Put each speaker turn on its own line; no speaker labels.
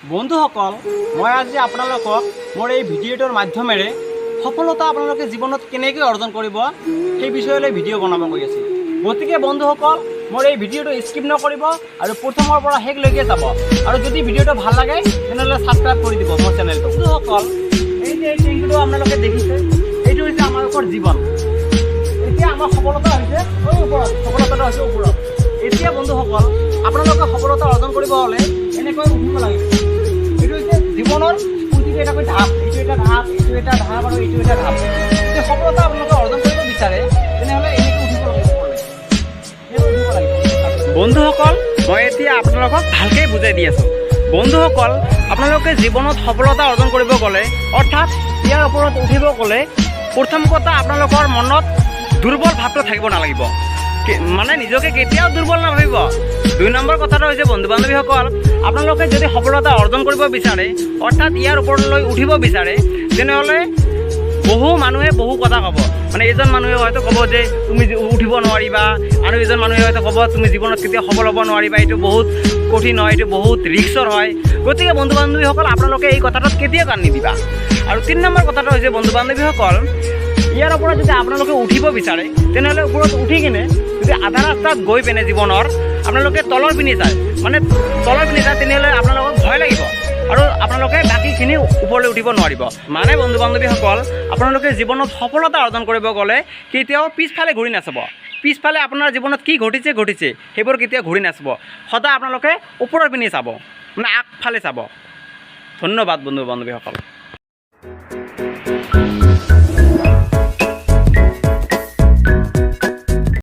বন্ধুসকল, মই আজি আপোনালোকক মোৰ এই ভিডিঅ'টোৰ মাধ্যমেৰে সফলতা আপোনালোকে জীৱনত কেনেকৈ অৰ্জন কৰিব সেই বিষয়লৈ ভিডিঅ' বনাব গৈ আছোঁ। গতিকে বন্ধুসকল, মোৰ এই ভিডিঅ'টো স্কিপ নকৰিব আৰু প্ৰথমৰ পৰা শেষলৈকে যাব। আৰু যদি ভিডিঅ'টো ভাল লাগে তেনেহ'লে ছাবস্ক্ৰাইব কৰি দিব মোৰ চেনেলটো। বন্ধুসকল, এই যে এই টেংকিটো আপোনালোকে দেখিছে, এইটো হৈছে আমালোকৰ জীৱন। এতিয়া আমাৰ সফলতা হৈছে ওপৰত, সফলতাটো হৈছে ওপৰত। এতিয়া বন্ধুসকল, আপোনালোকে সফলতা অৰ্জন কৰিব হ'লে এনেকৈ উঠিব লাগিব। এইটো হৈছে জীৱনৰ প্ৰতিটো এটাকৈ ঢাপ, এইটো এটা ঢাপ, এইটো এটা ঢাপ আৰু এইটো এটা ঢাপ। যদি সফলতা আপোনালোকে অৰ্জন কৰিব বিচাৰে তেনেহ'লে এনেকৈ উঠিব লাগিব। বন্ধুসকল, মই এতিয়া আপোনালোকক ভালকৈ বুজাই দি আছোঁ। বন্ধুসকল, আপোনালোকে জীৱনত সফলতা অৰ্জন কৰিব গ'লে অৰ্থাৎ ইয়াৰ ওপৰত উঠিব গ'লে প্ৰথম কথা আপোনালোকৰ মনত দুৰ্বল ভাৱটো থাকিব নালাগিব, মানে নিজকে কেতিয়াও দুৰ্বল নাভাবিব। ২ নম্বৰ কথাটো হৈছে বন্ধু বান্ধৱীসকল, আপোনালোকে যদি সফলতা অৰ্জন কৰিব বিচাৰে অৰ্থাৎ ইয়াৰ ওপৰলৈ উঠিব বিচাৰে তেনেহ'লে বহু মানুহে বহু কথা ক'ব। মানে এজন মানুহে হয়তো ক'ব যে তুমি উঠিব নোৱাৰিবা, আৰু এজন মানুহে হয়তো ক'ব তুমি জীৱনত কেতিয়াও সফল হ'ব নোৱাৰিবা, এইটো বহুত কঠিন হয়, এইটো বহুত ৰিস্কৰ হয়। গতিকে বন্ধু বান্ধৱীসকল, আপোনালোকে এই কথাটোত কেতিয়াও কাণ নিদিবা। আৰু ৩ নম্বৰ কথাটো হৈছে বন্ধু বান্ধৱীসকল, ইয়াৰ ওপৰত যদি আপোনালোকে উঠিব বিচাৰে তেনেহ'লে ওপৰত উঠি কিনে যদি আধা ৰাস্তাত গৈ পিনে জীৱনৰ আপোনালোকে তলৰ পিনে যায়, তেনেহ'লে আপোনালোকক ভয় লাগিব আৰু আপোনালোকে বাকীখিনি ওপৰলৈ উঠিব নোৱাৰিব। মানে বন্ধু বান্ধৱীসকল, আপোনালোকে জীৱনত সফলতা অৰ্জন কৰিব গ'লে কেতিয়াও পিছফালে ঘূৰি নাচাব। পিছফালে আপোনাৰ জীৱনত কি ঘটিছে সেইবোৰ কেতিয়াও ঘূৰি নাচাব। সদায় আপোনালোকে ওপৰৰ পিনে চাব, মানে আগফালে চাব। ধন্যবাদ বন্ধু বান্ধৱীসকল।